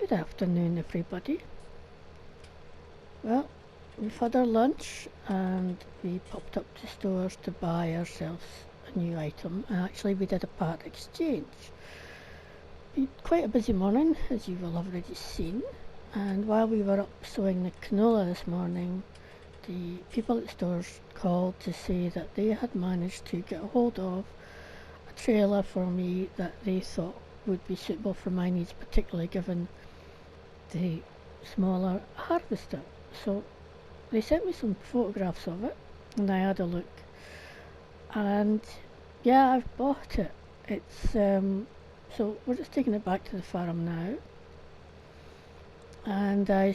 Good afternoon, everybody. Well, we've had our lunch and we popped up to stores to buy ourselves a new item. Actually, we did a part exchange. Been quite a busy morning, as you will have already seen. And while we were up sowing the canola this morning, the people at the stores called to say that they had managed to get a hold of a trailer for me that they thought would be suitable for my needs, particularly given the smaller harvester. So they sent me some photographs of it and I had a look, and yeah, I've bought it. It's so we're just taking it back to the farm now, and I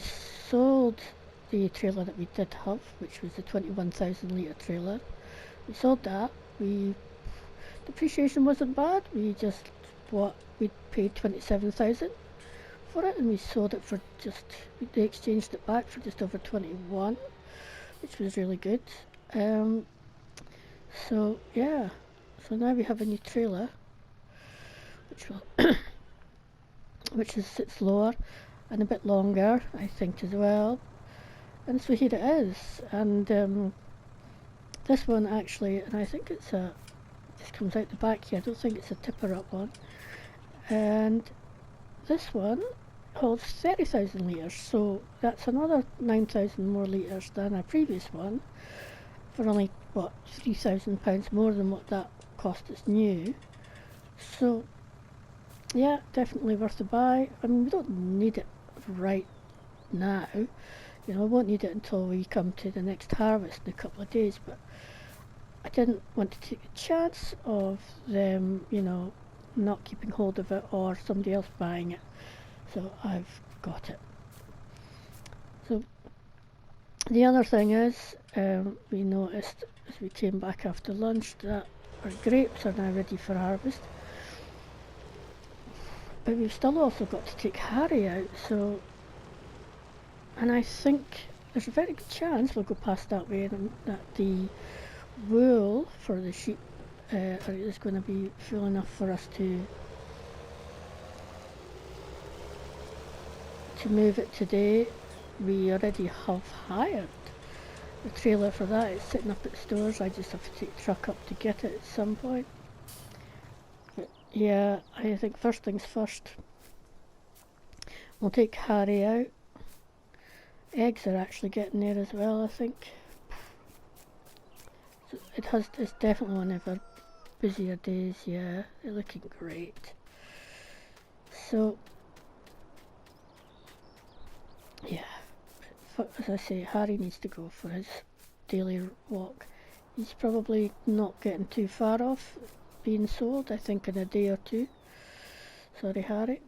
sold the trailer that we did have, which was the 21,000 litre trailer. We sold that. Depreciation wasn't bad. We paid 27,000 for it, and we sold it for they exchanged it back for just over 21, which was really good. So yeah, so now we have a new trailer, which sits lower and a bit longer, I think, as well. And so here it is, and this one actually, and I think just comes out the back here. I don't think it's a tipper up one, and this one holds 30,000 litres, so that's another 9,000 more litres than our previous one, for only, what, £3,000 more than what that cost us new. So yeah, definitely worth the buy. I mean, we don't need it right now, we won't need it until we come to the next harvest in a couple of days, but I didn't want to take a chance of them, not keeping hold of it or somebody else buying it. So I've got it. So the other thing is, we noticed as we came back after lunch that our grapes are now ready for harvest. But we've still also got to take Harry out, and I think there's a very good chance we'll go past that way and that the wool for the sheep is going to be full enough for us to move it today. We already have hired the trailer for that. It's sitting up at stores. I just have to take the truck up to get it at some point. But yeah, I think first things first, we'll take Harry out. Eggs are actually getting there as well, I think. So it's definitely one of our busier days. Yeah, they're looking great. So yeah, as I say, Harry needs to go for his daily walk. He's probably not getting too far off being sold, I think, in a day or two. Sorry, Harry.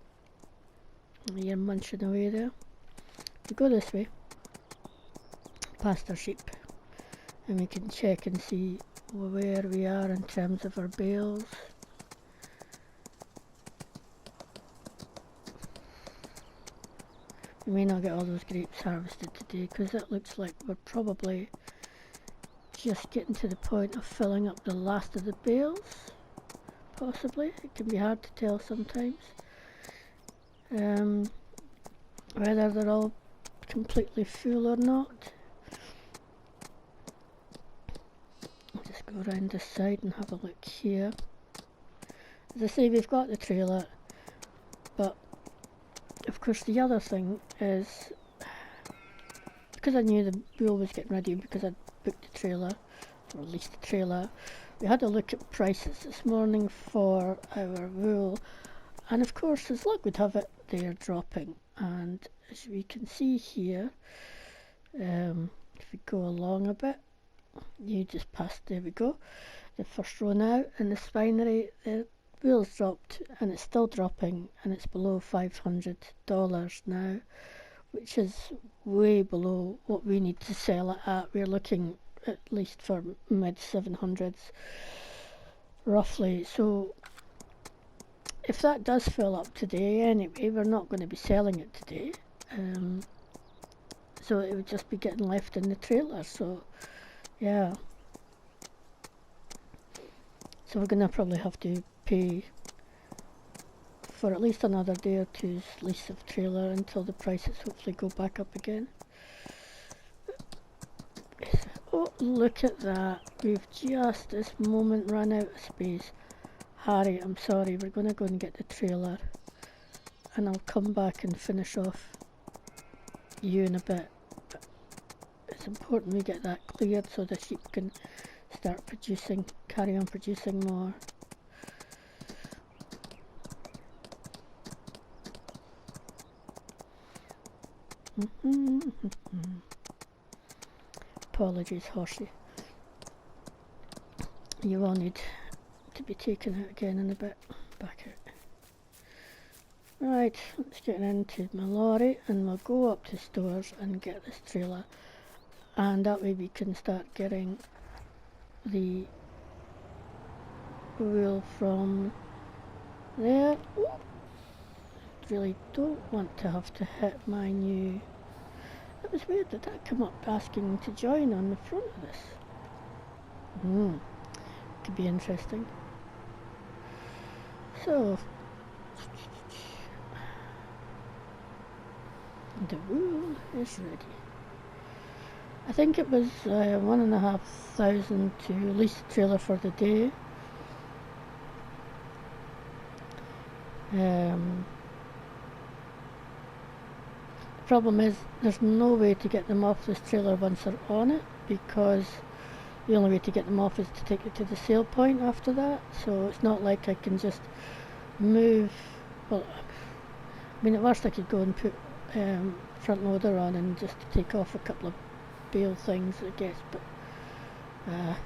You're munching away there. We go this way, past our sheep, and we can check and see where we are in terms of our bales. We may not get all those grapes harvested today because it looks like we're probably just getting to the point of filling up the last of the bales, possibly. It can be hard to tell sometimes whether they're all completely full or not. I'll just go around this side and have a look here. As I say, we've got the trailer, but of course the other thing is, because I knew the wool was getting ready, because I'd booked the trailer, or leased the trailer, we had a look at prices this morning for our wool, and of course, as luck would have it, they are dropping. And as we can see here, if we go along a bit, you just passed, there we go, the first row now, and the spinery, the wool's dropped, and it's still dropping, and it's below $500 now, which is way below what we need to sell it at. We're looking at least for mid 700s roughly. So if that does fill up today, anyway, we're not going to be selling it today, so it would just be getting left in the trailer. So yeah, so we're going to probably have to pay for at least another day or two's lease of trailer until the prices hopefully go back up again. Oh, look at that. We've just this moment run out of space. Harry, I'm sorry, we're going to go and get the trailer. And I'll come back and finish off you in a bit. But it's important we get that cleared so the sheep can start producing, carry on producing more. Apologies, horsey. You will need to be taken out again in a bit. Back out. Right, let's get into my lorry and we'll go up to stores and get this trailer. And that way we can start getting the wool from there. Ooh. Really don't want to have to hit my new... It was weird that that come up asking to join on the front of this. Could be interesting. So, the wool is ready. I think it was 1,500 to lease the trailer for the day. The problem is there's no way to get them off this trailer once they're on it, because the only way to get them off is to take it to the sale point after that. So it's not like I can just move. Well, I mean, at worst I could go and put front loader on and just take off a couple of bale things, I guess, but it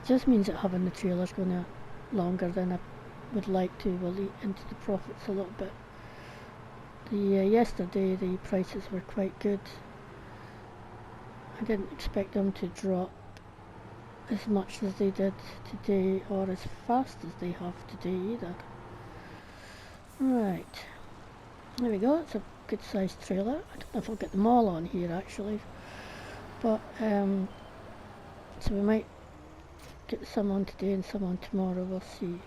just means that having the trailer's going to longer than I would like to. Will eat into the profits a little bit. Yesterday the prices were quite good. I didn't expect them to drop as much as they did today, or as fast as they have today either. Right, there we go. It's a good sized trailer. I don't know if I'll get them all on here actually, but so we might get some on today and some on tomorrow, we'll see,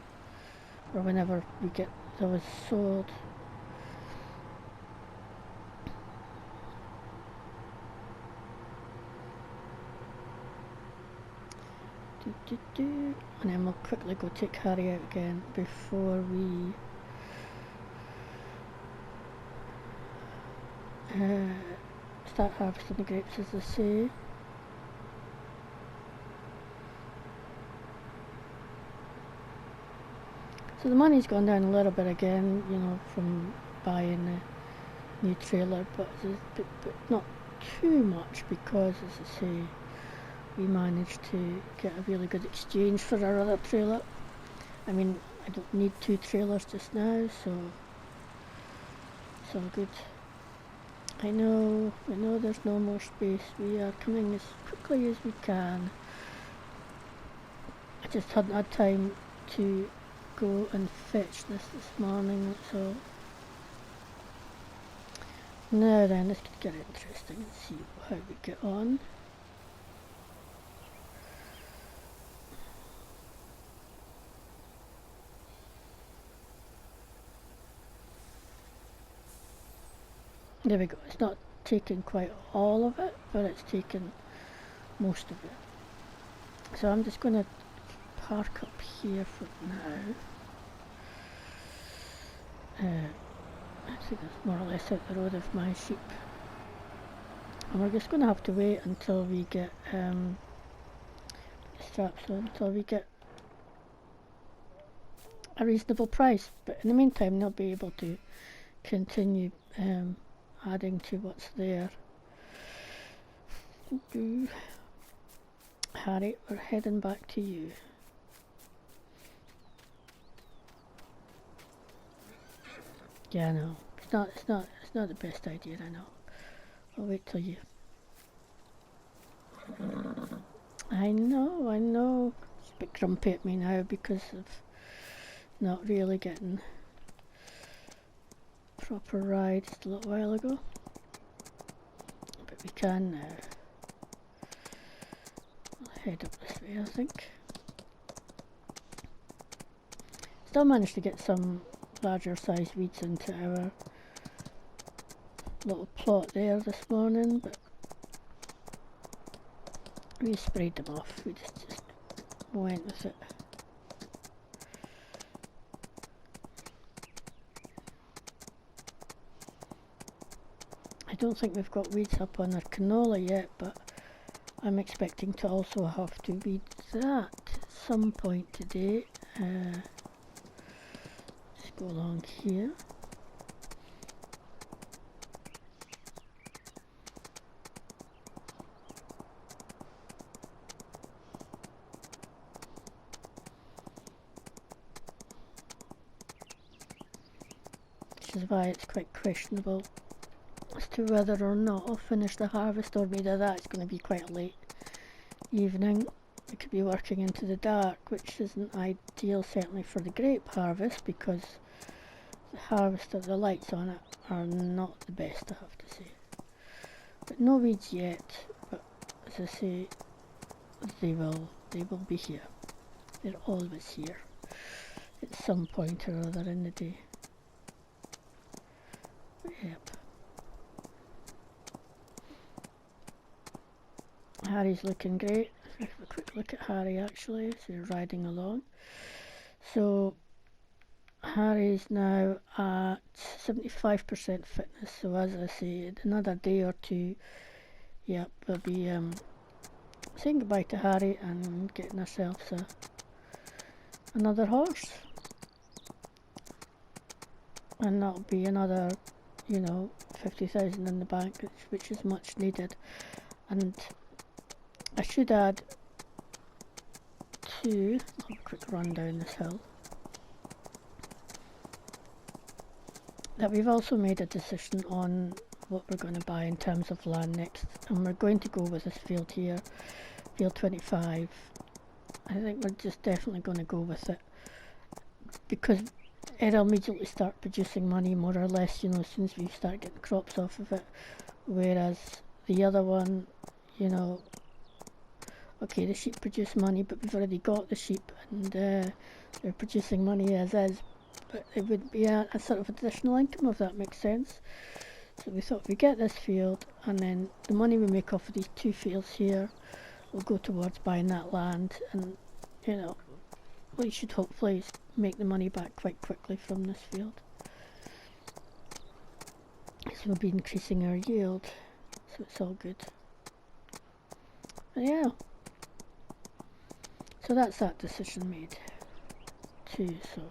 or whenever we get those sold. And then we'll quickly go take Harry out again before we start harvesting the grapes, as they say. So the money's gone down a little bit again, you know, from buying the new trailer, but not too much, because, as I say, we managed to get a really good exchange for our other trailer. I mean, I don't need two trailers just now, so it's all good. I know there's no more space. We are coming as quickly as we can. I just hadn't had time to go and fetch this morning, so now then, let's get interesting and see how we get on. There we go. It's not taken quite all of it, but it's taken most of it. So I'm just going to park up here for now. I think that's more or less out the road of my sheep. And we're just going to have to wait until we get straps on, until we get a reasonable price. But in the meantime, they'll be able to continue adding to what's there. Harry, we're heading back to you. Yeah, I know. It's not the best idea, I know. I'll wait till you. I know. It's a bit grumpy at me now because of not really getting proper ride just a little while ago. But we can now. I'll head up this way, I think. Still managed to get some larger sized weeds into our little plot there this morning, but we sprayed them off. We just went with it. I don't think we've got weeds up on our canola yet, but I'm expecting to also have to weed that at some point today. Just go along here. Which is why it's quite questionable as to whether or not I'll finish the harvest, or either that it's going to be quite a late evening. We could be working into the dark, which isn't ideal certainly for the grape harvest, because the harvest of the lights on it are not the best, I have to say. But no weeds yet, but as I say, they will be here. They're always here at some point or other in the day. Yep. Harry's looking great. Let's have a quick look at Harry actually, so you're riding along. So Harry's now at 75% fitness, so as I say, another day or two, yep, we'll be saying goodbye to Harry and getting ourselves another horse. And that'll be another, 50,000 in the bank, which is much needed. And I should add to, I'll have a quick run down this hill, that we've also made a decision on what we're going to buy in terms of land next, and we're going to go with this field here, field 25. I think we're just definitely going to go with it, because it'll immediately start producing money more or less, as soon as we start getting crops off of it, whereas the other one, okay, the sheep produce money, but we've already got the sheep and they're producing money as is, but it would be a sort of additional income, if that makes sense. So we thought we get this field, and then the money we make off of these two fields here will go towards buying that land, and we should hopefully make the money back quite quickly from this field. So we'll be increasing our yield, so it's all good. But yeah, so that's that decision made too. So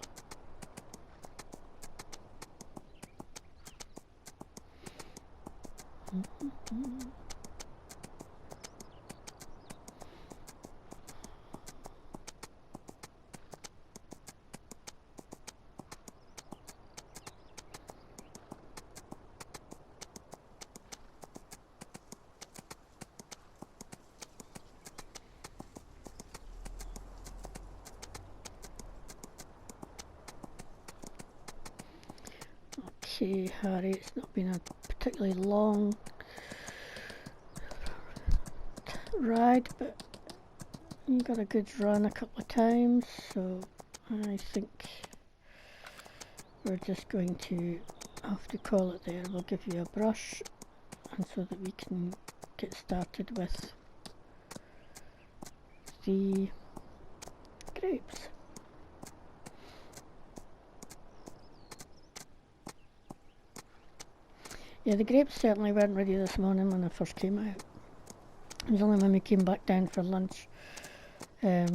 okay, Harry, it's not been a particularly long ride, but you got a good run a couple of times, so I think we're just going to have to call it there. We'll give you a brush, and so that we can get started with the grapes. Yeah, the grapes certainly weren't ready this morning when I first came out. It was only when we came back down for lunch, or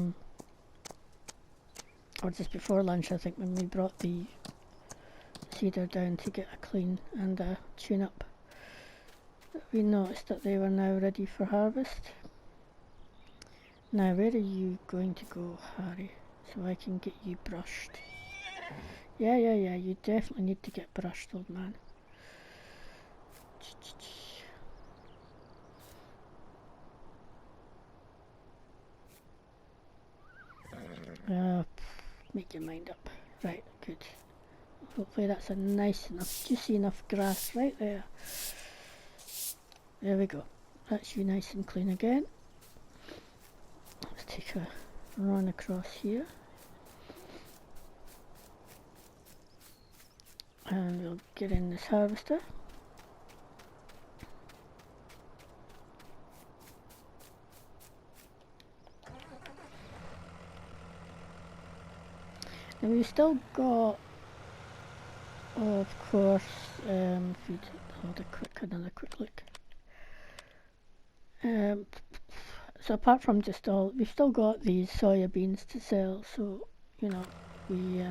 just before lunch, I think, when we brought the seeder down to get a clean and a tune up, that we noticed that they were now ready for harvest. Now, where are you going to go, Harry, so I can get you brushed? Yeah, you definitely need to get brushed, old man. Make your mind up. Right, good. Hopefully that's a nice enough, juicy enough grass right there. There we go. That's you nice and clean again. Let's take a run across here. And we'll get in this harvester. And we've still got, of course, if we hold another quick look. So apart from just all, we've still got these soya beans to sell. So you know, we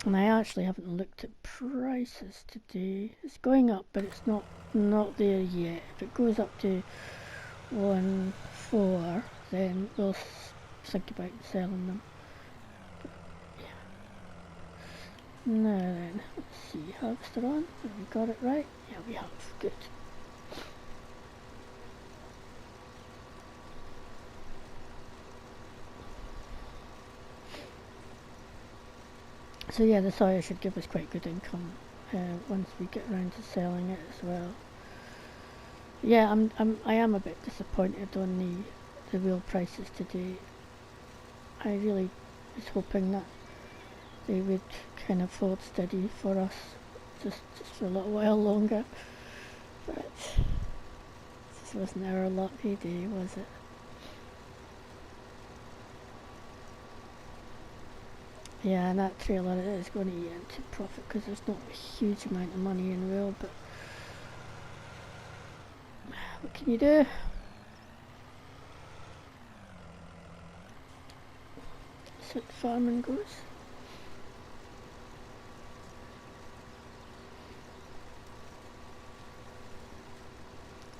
and I actually haven't looked at prices today. It's going up, but it's not there yet. If it goes up to 1.4, then we'll think about selling them. Now then, let's see, harvester on, have we got it right? Yeah, we have, good. So yeah, the soya should give us quite good income once we get around to selling it as well. Yeah, I am a bit disappointed on the real prices today. I really was hoping that they would kind of hold steady for us just for a little while longer, but this wasn't our lucky day, was it? Yeah, and that trailer is going to eat into profit because there's not a huge amount of money in the world, but what can you do? So farming goes.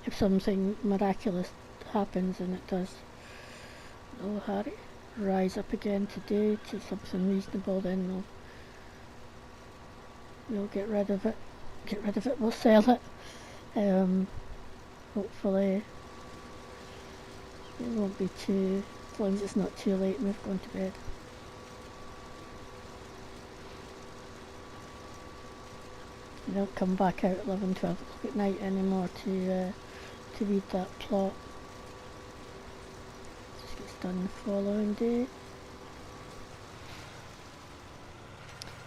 If something miraculous happens, and it does, oh Harry, rise up again today to something reasonable, then we'll get rid of it. We'll sell it. Hopefully it won't be too, as long as it's not too late and we've gone to bed. You don't come back out 11, 12 o'clock at night anymore to read that plot. Just gets done the following day.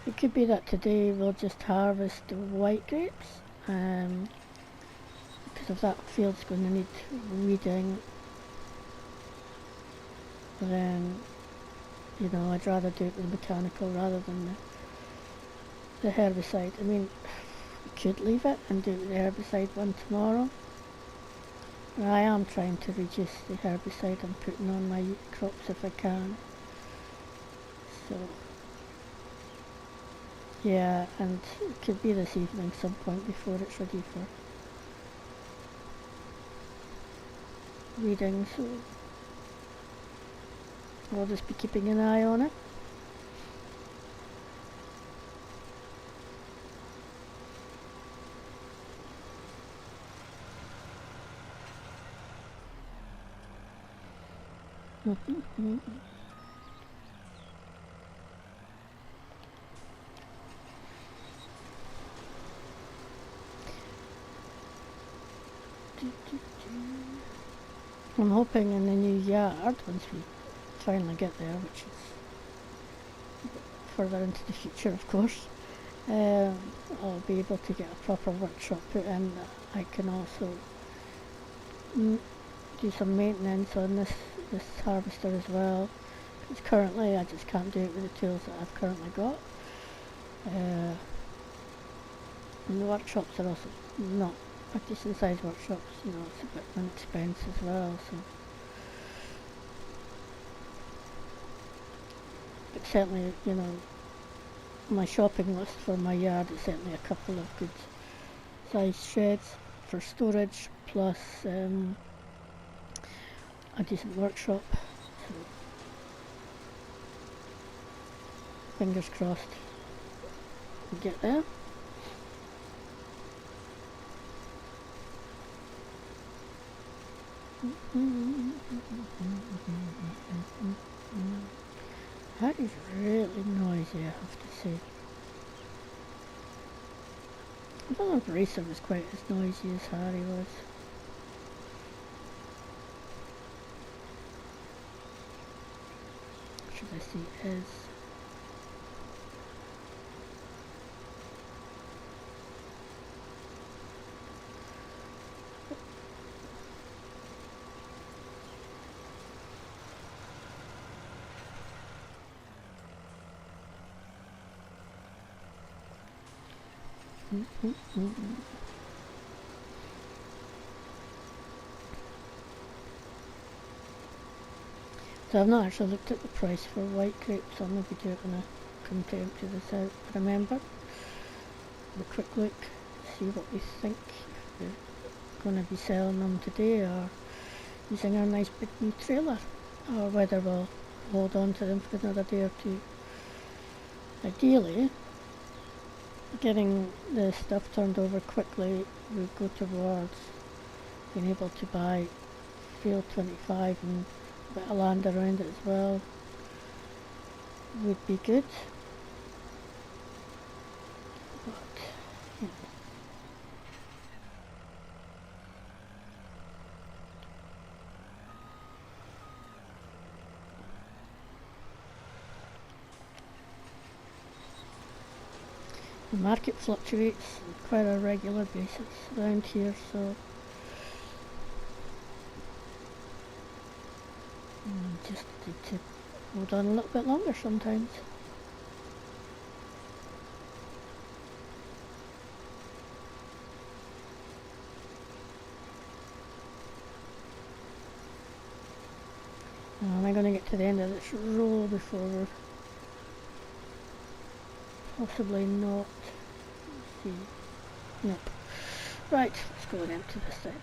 It could be that today we'll just harvest the white grapes, because if that field's going to need weeding, then you know I'd rather do it with mechanical rather than the herbicide. I mean, we could leave it and do the herbicide one tomorrow. I am trying to reduce the herbicide I'm putting on my crops if I can. So yeah, and it could be this evening some point before it's ready for weeding, so I'll just be keeping an eye on it. I'm hoping in the new yard, once we finally get there, which is further into the future of course, I'll be able to get a proper workshop put in that I can also do some maintenance on this harvester as well, because currently I just can't do it with the tools that I've currently got. And the workshops are also not a decent sized workshops, you know, it's a bit of an expense as well, so. But certainly, you know, my shopping list for my yard is certainly a couple of good sized sheds for storage, plus a decent workshop, so fingers crossed we get there. That is really noisy, I have to say. I don't know if Racer was quite as noisy as Harry was. Should I see is So I've not actually looked at the price for white grapes. I'll maybe do it when I come to empty this out. Remember, have a quick look, see what we think. If we're going to be selling them today or using our nice big new trailer, or whether we'll hold on to them for another day or two. Ideally, getting the stuff turned over quickly would go towards being able to buy field 25 and a bit of land around it as well would be good. But, yeah. The market fluctuates on quite a regular basis around here, so just need to hold on a little bit longer sometimes. Now, am I going to get to the end of this row before we're possibly not? Let's see. Nope. Right, let's go and empty this then.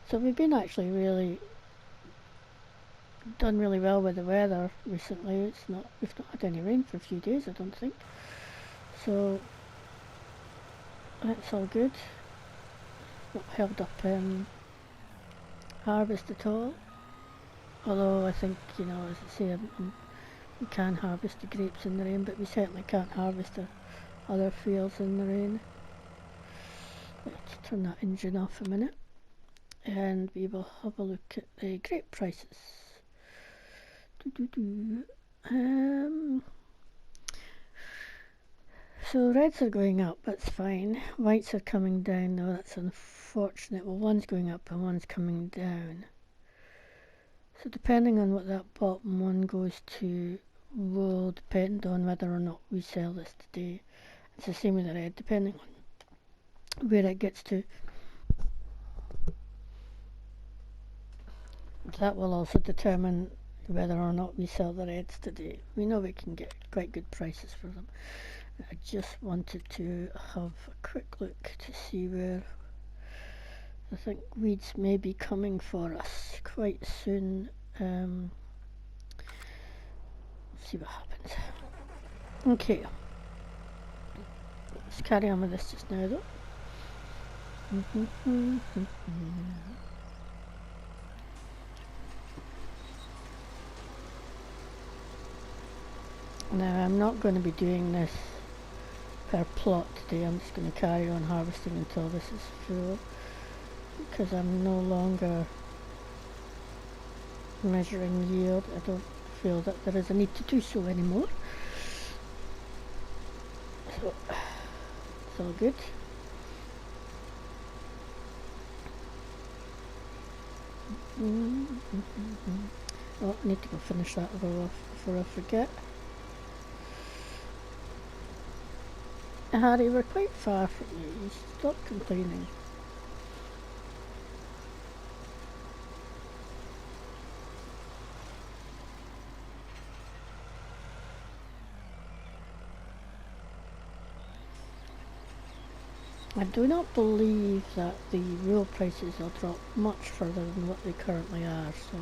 So we've been actually done really well with the weather recently. We've not had any rain for a few days, I don't think. So that's all good. Not held up harvest at all. Although I think, as I say, we can harvest the grapes in the rain, but we certainly can't harvest the other fields in the rain. Let's turn that engine off a minute and we will have a look at the grape prices. So reds are going up, that's fine. Whites are coming down though, that's unfortunate. Well, one's going up and one's coming down. So depending on what that bottom one goes to will depend on whether or not we sell this today. It's the same with the red, depending on where it gets to. That will also determine whether or not we sell the reds today. We know we can get quite good prices for them. I just wanted to have a quick look to see where I think weeds may be coming for us quite soon. See what happens. Okay, let's carry on with this just now though. Now I'm not going to be doing this per plot today. I'm just going to carry on harvesting until this is full, because I'm no longer measuring yield. I don't feel that there is a need to do so anymore. So it's all good. Oh, I need to go finish that row off before I forget. Harry, we're quite far from you. Stop complaining. I do not believe that the real prices will drop much further than what they currently are, so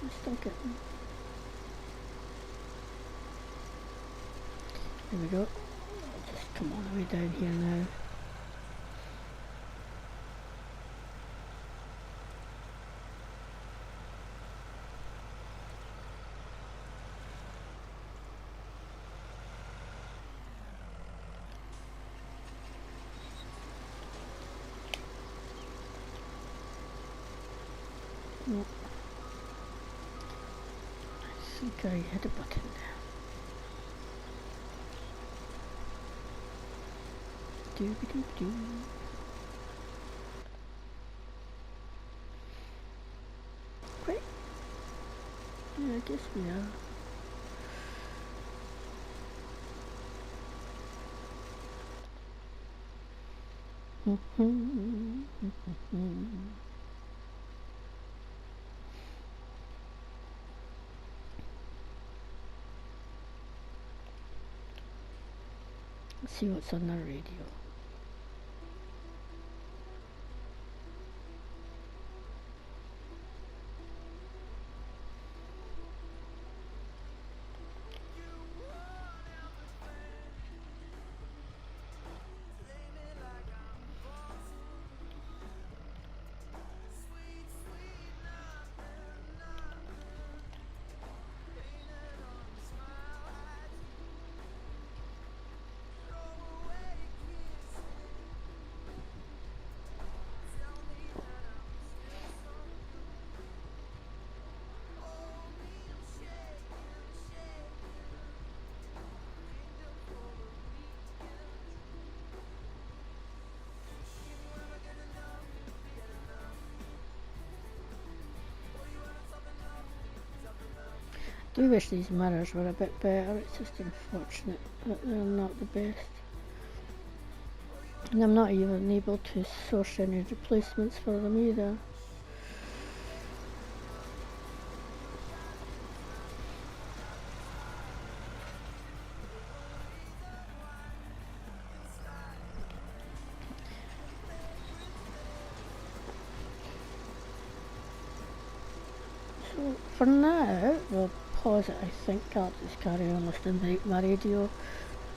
I'm still getting. There we go. I'll just come all the way down here now. Nope. I think I hit a button there. Doo-ba-doo-doo. Great. Yeah, I guess we are. Let's see what's on the radio. I do wish these mirrors were a bit better. It's just unfortunate that they're not the best. And I'm not even able to source any replacements for them either. So for now, we'll pause it, I think. I'll just carry on listening to my radio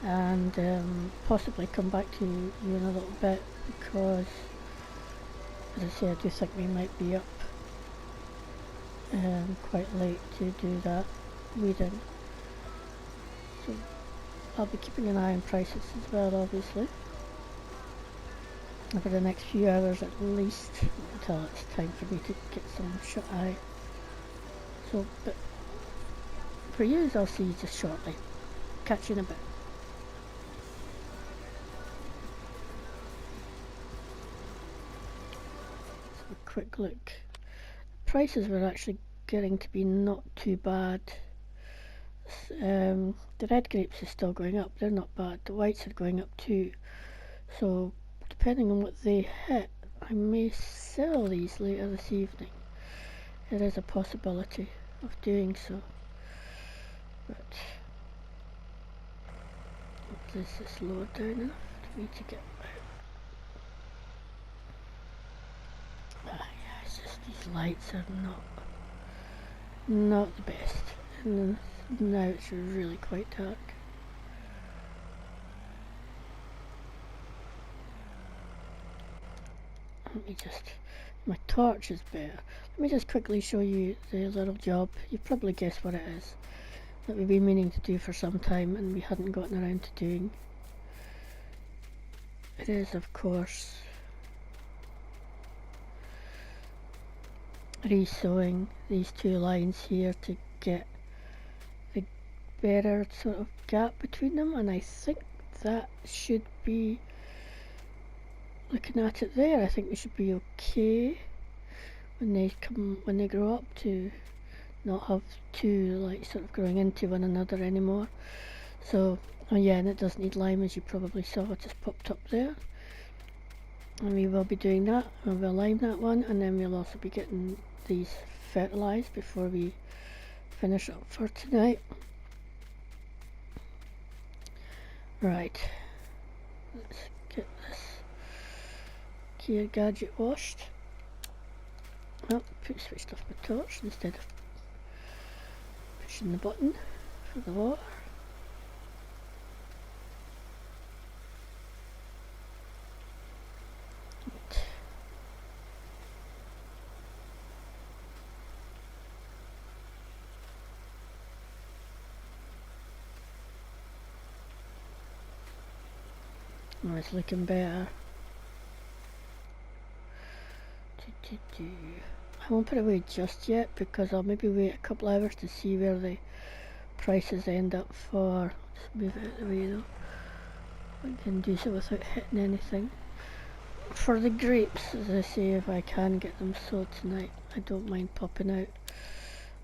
and possibly come back to you in a little bit, because as I say, I do think we might be up quite late to do that reading. So I'll be keeping an eye on prices as well, obviously, for the next few hours at least, until it's time for me to get some shut eye. So, but for you, I'll see you just shortly. Catch you in a bit. So a quick look. Prices were actually getting to be not too bad. The red grapes are still going up, they're not bad. The whites are going up too. So depending on what they hit, I may sell these later this evening. There is a possibility of doing so. But this is lower down enough for me to get out. Yeah, it's just these lights are not the best. And now it's really quite dark. Let me just, my torch is better. Let me just quickly show you the little job. You've probably guessed what it is, that we've been meaning to do for some time and we hadn't gotten around to doing. It is, of course, re-sewing these two lines here to get the better sort of gap between them, and I think that should be, looking at it there, I think we should be okay when they grow up, to not have two like sort of growing into one another anymore. So, oh yeah, and it does need lime, as you probably saw, it just popped up there. And we will be doing that, and we'll lime that one, and then we'll also be getting these fertilised before we finish up for tonight. Right, let's get this gear gadget washed. Oh, switched off my torch instead of pushing the button for the water. Oh, it's looking better. I won't put it away just yet, because I'll maybe wait a couple hours to see where the prices end up for. Just move it out of the way though. I can do so without hitting anything. For the grapes, as I say, if I can get them sold tonight, I don't mind popping out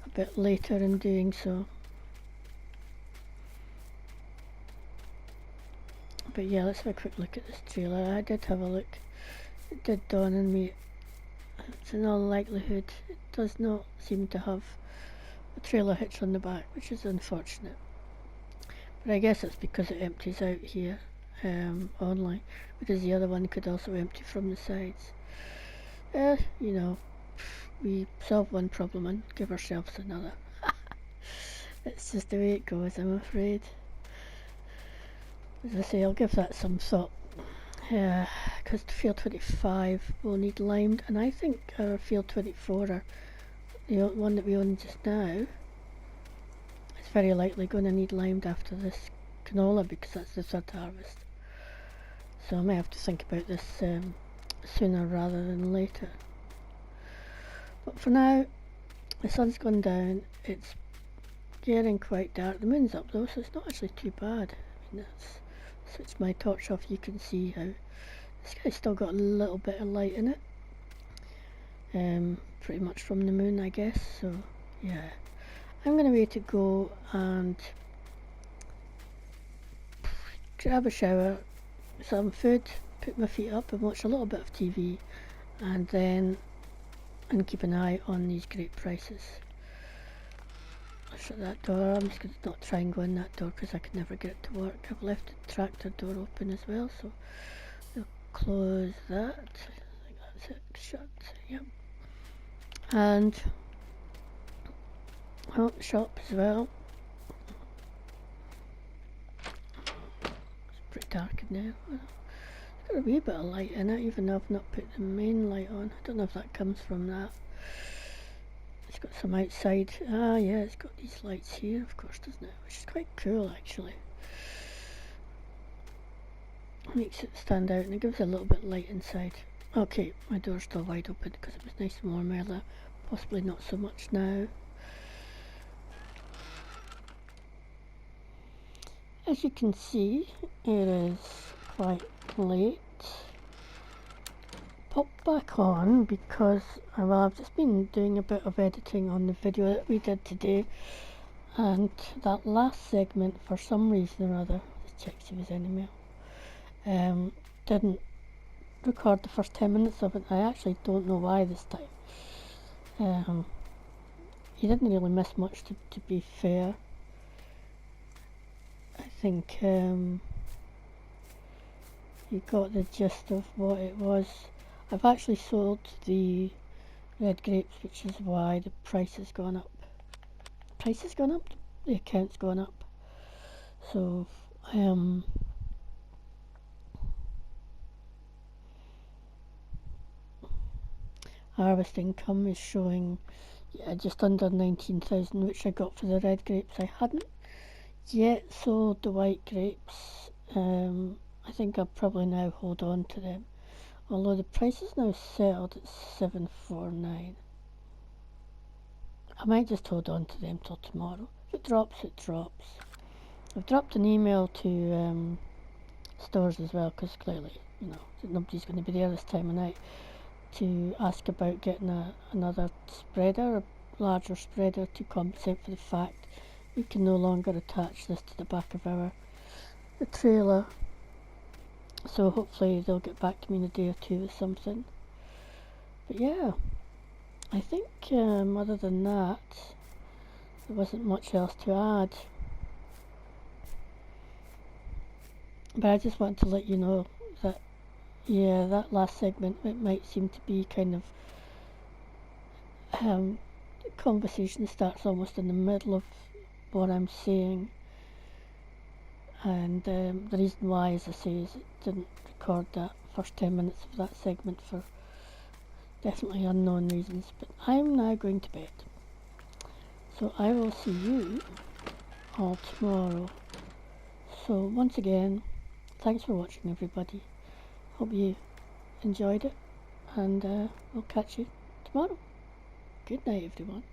a bit later and doing so. But yeah, let's have a quick look at this trailer. I did have a look. It did dawn on me. It's in all likelihood it does not seem to have a trailer hitch on the back, which is unfortunate. But I guess it's because it empties out here only, because the other one could also empty from the sides. You know, we solve one problem and give ourselves another. It's just the way it goes, I'm afraid. As I say, I'll give that some thought. Because field 25 will need limed, and I think our field 24, the one that we own just now, is very likely going to need limed after this canola, because that's the third harvest. So I may have to think about this sooner rather than later. But for now, the sun's gone down, it's getting quite dark. The moon's up though, so it's not actually too bad. I mean, that's, switch my torch off, you can see how this guy's still got a little bit of light in it. Pretty much from the moon, I guess. So yeah, I'm going to wait to go and grab a shower, some food, put my feet up and watch a little bit of TV, and then keep an eye on these grape prices. I'll shut that door. I'm just going to not try and go in that door because I could never get it to work. I've left the tractor door open as well, so we'll close that. I think that's it. Shut. Yep. And shop as well. It's pretty dark in there. It's got a wee bit of light in it, even though I've not put the main light on. I don't know if that comes from that. It's got some outside. Ah, yeah, it's got these lights here, of course, doesn't it? Which is quite cool, actually. Makes it stand out, and it gives a little bit of light inside. Okay, my door's still wide open because it was nice and warm earlier. Possibly not so much now. As you can see, it is quite late. Pop back on because I've just been doing a bit of editing on the video that we did today, and that last segment, for some reason or other, let's check if there's any mail, didn't record the first 10 minutes of it. I actually don't know why this time. You didn't really miss much, to be fair. I think you got the gist of what it was. I've actually sold the red grapes, which is why the price has gone up. Price has gone up? The account's gone up. So, harvest income is showing just under 19,000, which I got for the red grapes. I hadn't yet sold the white grapes. I think I'll probably now hold on to them, although the price is now settled at 749. I might just hold on to them till tomorrow. If it drops, it drops. I've dropped an email to stores as well, because clearly, you know, nobody's going to be there this time of night, to ask about getting another spreader, a larger spreader, to compensate for the fact we can no longer attach this to the back of the trailer. So hopefully they'll get back to me in a day or two with something. But yeah, I think other than that, there wasn't much else to add. But I just want to let you know that, yeah, that last segment, it might seem to be kind of conversation starts almost in the middle of what I'm saying, and the reason why, as I say, is it didn't record that first 10 minutes of that segment for definitely unknown reasons. But I'm now going to bed, so I will see you all tomorrow. So once again, thanks for watching, everybody. Hope you enjoyed it, and we'll catch you tomorrow. Good night, everyone.